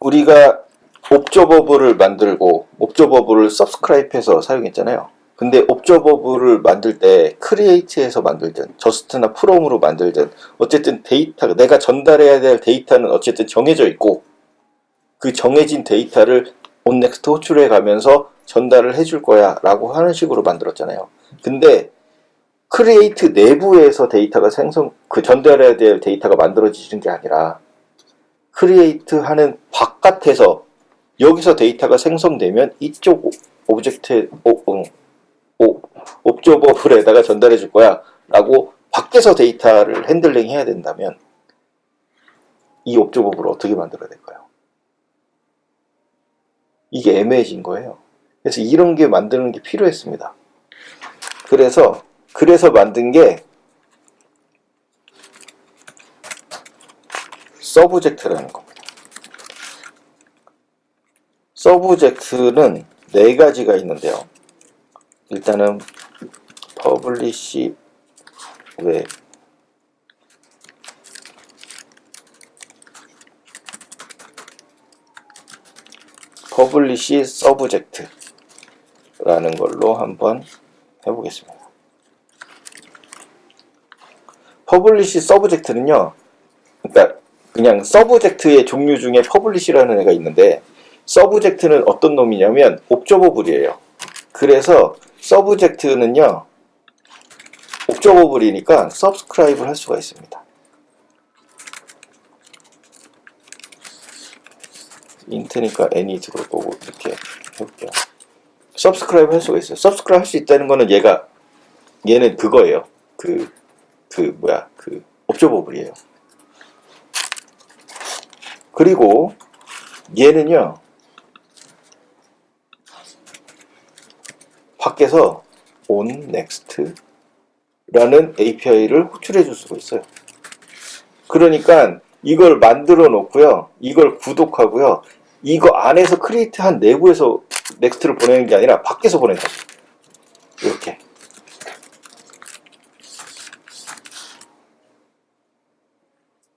우리가 옵저버블을 만들고 옵저버블을 서브스크라이브해서 사용했잖아요. 근데 옵저버블을 만들 때 크리에이트해서 만들든 저스트나 프롬으로 만들든 어쨌든 데이터가 내가 전달해야 될 데이터는 어쨌든 정해져 있고 그 정해진 데이터를 온넥스트 호출해 가면서 전달을 해줄 거야 라고 하는 식으로 만들었잖아요. 근데 크리에이트 내부에서 데이터가 전달해야 될 데이터가 만들어지는 게 아니라 크리에이트 하는 바깥에서 여기서 데이터가 생성되면 이쪽 옵저버블에다가 전달해 줄 거야 라고 밖에서 데이터를 핸들링 해야 된다면 이 옵저버블을 어떻게 만들어야 될까요? 이게 애매해진 거예요. 그래서 이런 게 만드는 게 필요했습니다. 그래서 만든 게 서브젝트라는 겁니다. 서브젝트는 네 가지가 있는데요. 일단은 퍼블리시 웹, 퍼블리시 서브젝트라는 걸로 한번 해보겠습니다. 퍼블리시 서브젝트는요, 그러니까 그냥 서브젝트의 종류 중에 퍼블리시라는 애가 있는데 서브젝트는 어떤 놈이냐면 옵저버블이에요. 그래서 서브젝트는요, 옵저버블이니까 서브스크라이브를 할 수가 있습니다. 인트니까 n이 들어올 거고 이렇게 해볼게요. 서브스크라이브 할 수가 있어요. 서브스크라이브 할 수 있다는 거는 얘는 그거예요. 옵저버블이에요. 그리고 얘는요, 밖에서 onNext 라는 API를 호출해 줄 수가 있어요. 그러니까 이걸 만들어 놓고요, 이걸 구독하고요, 이거 안에서 크리에이트한 내부에서 넥스트를 보내는 게 아니라 밖에서 보낸다. 이렇게.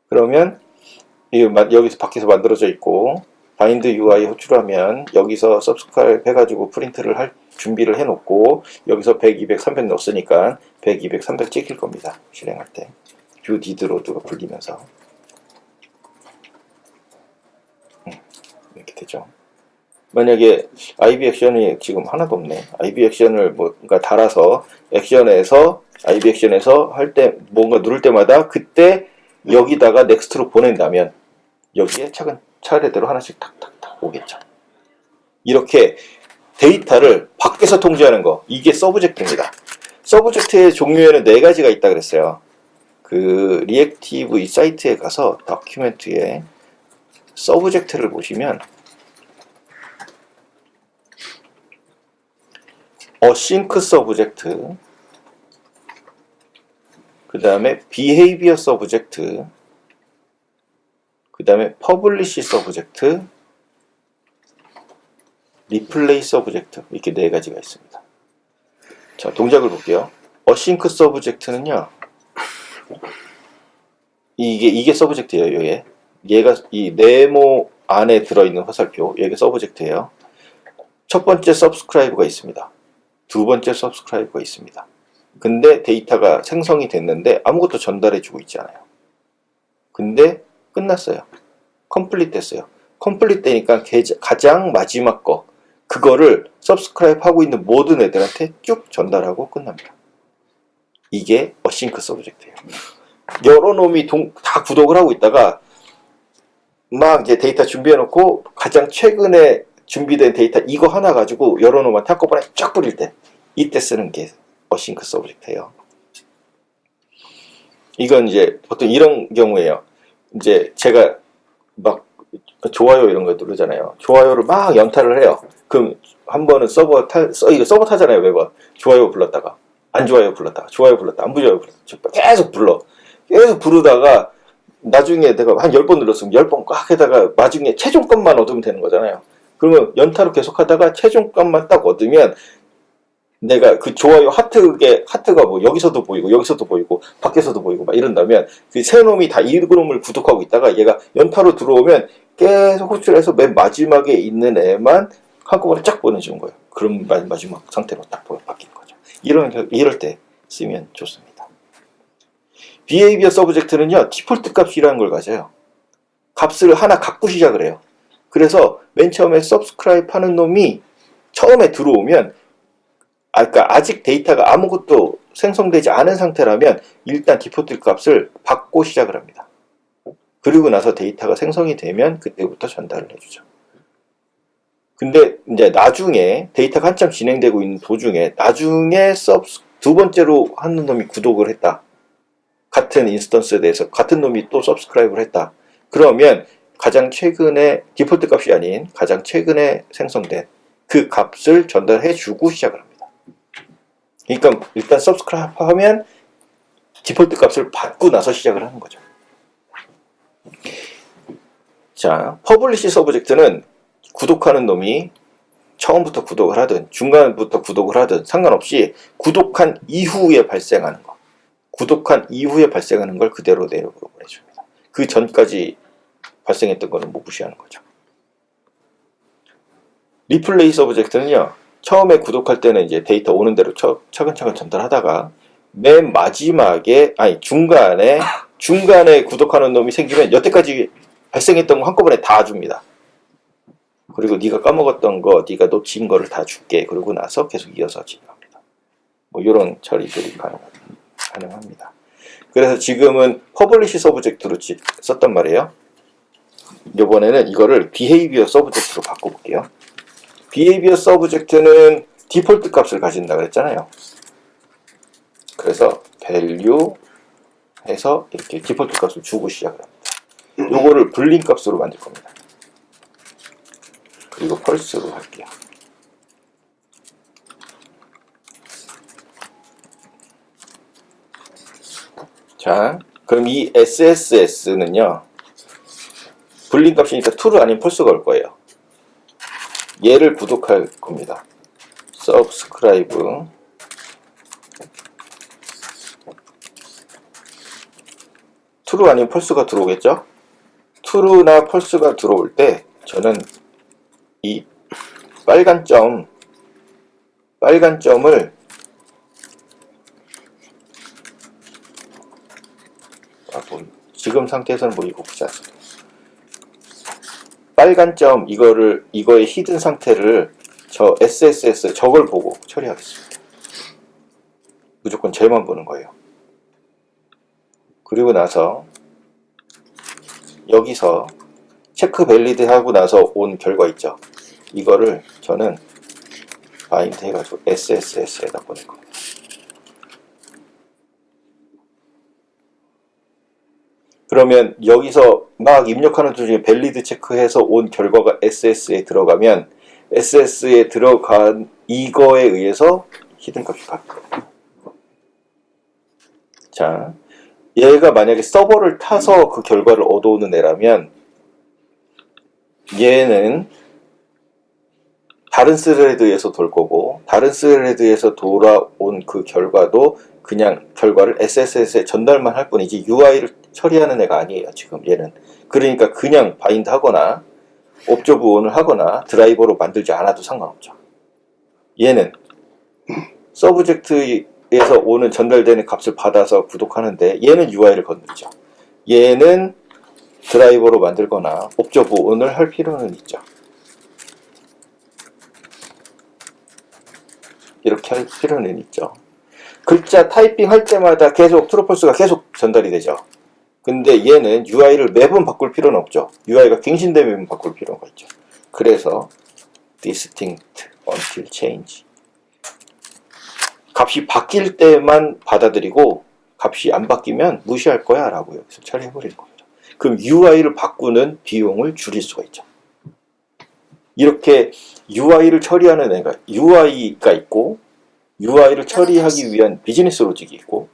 그러면 여기서 밖에서 만들어져 있고 바인드 UI 호출하면 여기서 서브스크라이브 해가지고 프린트를 할 준비를 해놓고 여기서 100, 200, 300 넣었으니까 100, 200, 300 찍힐 겁니다. 실행할 때 뷰 디드로드가 불리면서 이렇게 되죠. 만약에 IB 액션이 지금 하나도 없네. IB 액션을 뭔가 달아서 액션에서 IB 액션에서 할 때 뭔가 누를 때마다 그때 여기다가 넥스트로 보낸다면 여기에 차례대로 하나씩 탁탁탁 오겠죠. 이렇게 데이터를 밖에서 통제하는 거, 이게 서브젝트입니다. 서브젝트의 종류에는 네 가지가 있다 그랬어요. 그 리액티브 이 사이트에 가서 다큐멘트에 서브젝트를 보시면 어싱크 서브젝트, 그 다음에 비헤이비어 서브젝트, 그 다음에 퍼블리시 서브젝트, 리플레이 서브젝트, 이렇게 네 가지가 있습니다. 자, 동작을 볼게요. 어싱크 서브젝트는요, 이게 서브젝트예요. 얘가 이 네모 안에 들어있는 화살표, 얘가 서브젝트예요. 첫 번째 서브스크라이브가 있습니다. 두 번째 서브스크라이브가 있습니다. 근데 데이터가 생성이 됐는데 아무것도 전달해주고 있지 않아요. 근데 끝났어요. 컴플릿 됐어요. 컴플릿 되니까 가장 마지막 거, 그거를 서브스크라이브 하고 있는 모든 애들한테 쭉 전달하고 끝납니다. 이게 어싱크 서브젝트예요. 여러 놈이 다 구독을 하고 있다가 막 이제 데이터 준비해놓고 가장 최근에 준비된 데이터 이거 하나 가지고 여러 놈한테 한꺼번에 쫙 뿌릴 때, 이때 쓰는 게 어싱크 서브젝트예요. 이건 이제 보통 이런 경우에요. 이제 제가 막 좋아요 이런 거 누르잖아요. 좋아요를 막 연타를 해요. 그럼 한 번은 이거 서버 타잖아요. 매번 좋아요 불렀다가 안 좋아요 불렀다가 좋아요 불렀다 안 좋아요 불렀다 계속 부르다가 나중에 내가 한 10번 눌렀으면 10번 꽉 해다가 나중에 최종값만 얻으면 되는 거잖아요. 그러면 연타로 계속 하다가 최종값만 딱 얻으면 내가 그 좋아요 하트가 뭐 여기서도 보이고 여기서도 보이고 밖에서도 보이고 막 이런다면 그 세 놈이 다 이 그룹을 구독하고 있다가 얘가 연타로 들어오면 계속 호출해서 맨 마지막에 있는 애만 한꺼번에 쫙 보내주는 거예요. 그럼 마지막 상태로 딱 바뀌는 거죠. 이럴 때 쓰면 좋습니다. Behavior Subject는요, 디폴트 값이라는 걸 가져요. 값을 하나 갖고 시작을 해요. 그래서 맨 처음에 subscribe 하는 놈이 처음에 들어오면, 그러니까 아직 데이터가 아무것도 생성되지 않은 상태라면 일단 디폴트 값을 받고 시작을 합니다. 그리고 나서 데이터가 생성이 되면 그때부터 전달을 해주죠. 근데 이제 나중에 데이터가 한참 진행되고 있는 도중에 나중에 두 번째로 하는 놈이 구독을 했다. 같은 인스턴스에 대해서 같은 놈이 또 서브스크라이브를 했다. 그러면 가장 최근에 디폴트 값이 아닌 가장 최근에 생성된 그 값을 전달해 주고 시작을 합니다. 그러니까 일단 서브스크라이브 하면 디폴트 값을 받고 나서 시작을 하는 거죠. 자, 퍼블리시 서브젝트는 구독하는 놈이 처음부터 구독을 하든 중간부터 구독을 하든 상관없이 구독한 이후에 발생하는 거, 구독한 이후에 발생하는 걸 그대로 내려보내줍니다. 그 전까지 발생했던 거는 뭐 무시하는 거죠. 리플레이 서브젝트는요, 처음에 구독할 때는 이제 데이터 오는 대로 차근차근 전달하다가 맨 마지막에 중간에 구독하는 놈이 생기면 여태까지 발생했던 거 한꺼번에 다 줍니다. 그리고 네가 까먹었던 거, 네가 놓친 거를 다 줄게. 그러고 나서 계속 이어서 진행합니다. 뭐 이런 처리들이 가능합니다. 그래서 지금은 퍼블리시 서브젝트로 썼단 말이에요. 이번에는 이거를 비헤이비어 서브젝트로 바꿔볼게요. 비헤이비어 서브젝트는 디폴트 값을 가진다 그랬잖아요. 그래서 value 해서 이렇게 디폴트 값을 주고 시작을 합니다. 요거를 불린 값으로 만들 겁니다. 그리고 펄스로 할게요. 자, 그럼 이 SSS는요, 불린 값이니까 true 아닌 false가 올 거예요. 얘를 구독할 겁니다. subscribe true 아닌 false가 들어오겠죠? true나 false가 들어올 때 저는 이 빨간 점을 지금 상태에서는 뭐 이거 보지 않습니다. 빨간 점 이거의 히든 상태를 저 SSS 저걸 보고 처리하겠습니다. 무조건 쟤만 보는 거예요. 그리고 나서 여기서 체크 밸리드 하고 나서 온 결과 있죠. 이거를 저는 바인드 해가지고 SSS에다 보낼 겁니다. 그러면 여기서 막 입력하는 도중에 밸리드 체크해서 온 결과가 SS에 들어가면 SS에 들어간 이거에 의해서 히든 값이 바뀌어요. 자, 얘가 만약에 서버를 타서 그 결과를 얻어오는 애라면 얘는 다른 스레드에서 돌 거고 다른 스레드에서 돌아온 그 결과도 그냥 결과를 SSS에 전달만 할 뿐이지 UI를 처리하는 애가 아니에요. 지금 얘는. 그러니까 그냥 바인드 하거나 옵저브 온을 하거나 드라이버로 만들지 않아도 상관없죠. 얘는 서브젝트에서 오는 전달되는 값을 받아서 구독하는데 얘는 UI를 건드리죠. 얘는 드라이버로 만들거나 옵저브 온을 할 필요는 있죠. 이렇게 할 필요는 있죠. 글자 타이핑 할 때마다 계속 트루펄스가 계속 전달이 되죠. 근데 얘는 UI를 매번 바꿀 필요는 없죠. UI가 갱신되면 바꿀 필요가 있죠. 그래서 distinct until change 값이 바뀔 때만 받아들이고 값이 안 바뀌면 무시할 거야 라고 여기서 처리해버리는 겁니다. 그럼 UI를 바꾸는 비용을 줄일 수가 있죠. 이렇게 UI를 처리하는 애가 UI가 있고 UI를 처리하기 위한 비즈니스 로직이 있고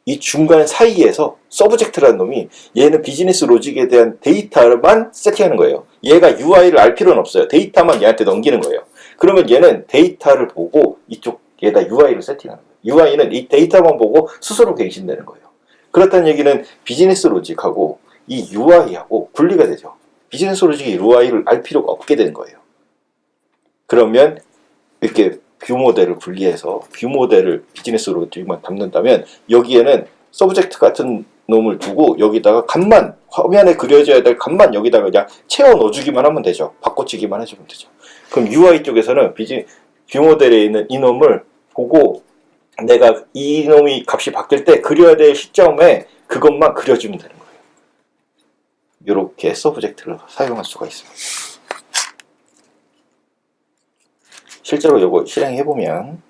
이 중간 사이에서 서브젝트라는 놈이 얘는 비즈니스 로직에 대한 데이터만 세팅하는 거예요. 얘가 UI를 알 필요는 없어요. 데이터만 얘한테 넘기는 거예요. 그러면 얘는 데이터를 보고 이쪽 여기에다 UI를 세팅하는 거예요. UI는 이 데이터만 보고 스스로 갱신되는 거예요. 그렇다는 얘기는 비즈니스 로직하고 이 UI하고 분리가 되죠. 비즈니스 로직이 UI를 알 필요가 없게 되는 거예요. 그러면 이렇게 뷰 모델을 분리해서 뷰 모델을 비즈니스 로직만 담는다면 여기에는 서브젝트 같은 놈을 두고 여기다가 값만 화면에 그려져야 될 값만 여기다가 그냥 채워 넣어주기만 하면 되죠. 바꿔치기만 해주면 되죠. 그럼 UI 쪽에서는 뷰 모델에 있는 이놈을 보고 내가 이놈이 값이 바뀔 때 그려야 될 시점에 그것만 그려주면 되는 거예요. 이렇게 서브젝트를 사용할 수가 있습니다. 실제로 이거 실행해보면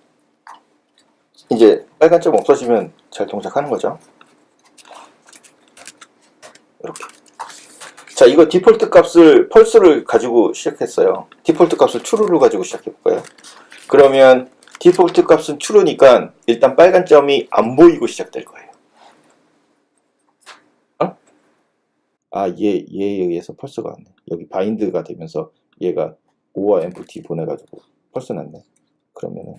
이제 빨간 점 없어지면 잘 동작하는 거죠. 이렇게. 자, 이거 디폴트 값을 펄스를 가지고 시작했어요. 디폴트 값을 true를 가지고 시작해볼까요? 그러면 디폴트 값은 true니까 일단 빨간 점이 안 보이고 시작될 거예요. 어? 아, 얘에 의해서 펄스가 왔네. 여기 바인드가 되면서 얘가 O와 empty 보내가지고 펄스 났네. 그러면은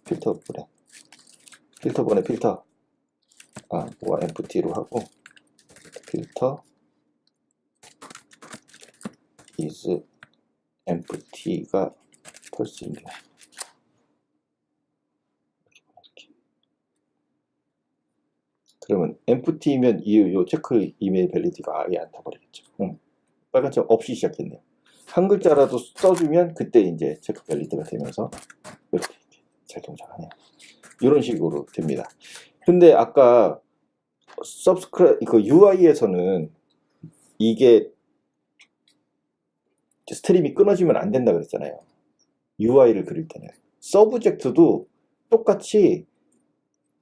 필터 보내. 필터. 아, O와 empty로 하고 필터 is empty가 펄스인데. 그러면 empty면 이 체크 이메일 밸리티가 아예 안 타버리겠죠. 빨간 점 없이 시작했네요. 한 글자라도 써주면 그때 이제 체크 밸리티가 되면서 이렇게 잘 동작하네요. 이런 식으로 됩니다. 근데 아까 그 UI에서는 이게 스트림이 끊어지면 안 된다 그랬잖아요. UI를 그릴 때는. 서브젝트도 똑같이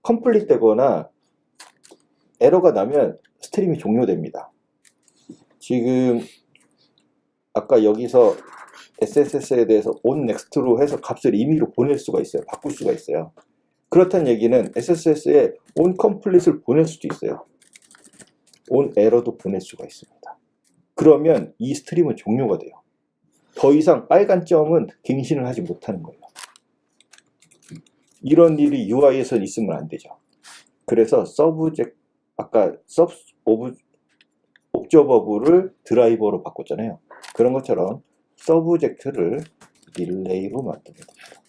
컴플릿 되거나 에러가 나면 스트림이 종료됩니다. 지금 아까 여기서 SSS에 대해서 onNext로 해서 값을 임의로 보낼 수가 있어요. 바꿀 수가 있어요. 그렇다는 얘기는 SSS에 onComplete을 보낼 수도 있어요. onError도 보낼 수가 있습니다. 그러면 이 스트림은 종료가 돼요. 더 이상 빨간 점은 갱신을 하지 못하는 거예요. 이런 일이 UI에서 있으면 안 되죠. 그래서 아까 옵저버블을 드라이버로 바꿨잖아요. 그런 것처럼 서브젝트를 릴레이로 만들면 됩니다.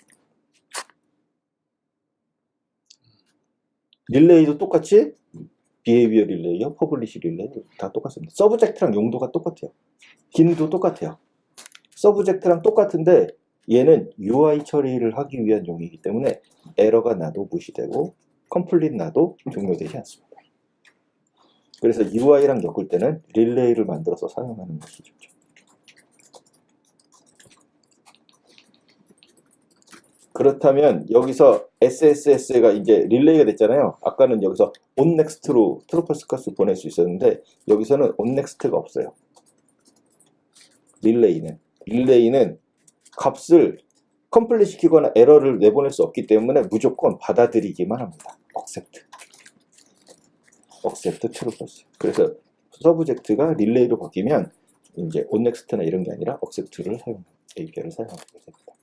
릴레이도 똑같이 비헤이비어 릴레이요, 퍼블리시 릴레이 다 똑같습니다. 서브젝트랑 용도가 똑같아요. 기능도 똑같아요. 서브젝트랑 똑같은데 얘는 UI 처리를 하기 위한 용이기 때문에 에러가 나도 무시되고 컴플릿 나도 종료되지 않습니다. 그래서 UI랑 엮을 때는 릴레이를 만들어서 사용하는 것이 좋죠. 그렇다면 여기서 SSS가 이제 릴레이가 됐잖아요. 아까는 여기서 onNext로 트루펄스 값을 보낼 수 있었는데 여기서는 onNext가 없어요. 릴레이는 값을 컴플릿 시키거나 에러를 내보낼 수 없기 때문에 무조건 받아들이기만 합니다. accept true펄스. 그래서 서브젝트가 릴레이로 바뀌면 이제 onNext나 이런 게 아니라 accept를 API를 사용하게 됩니다.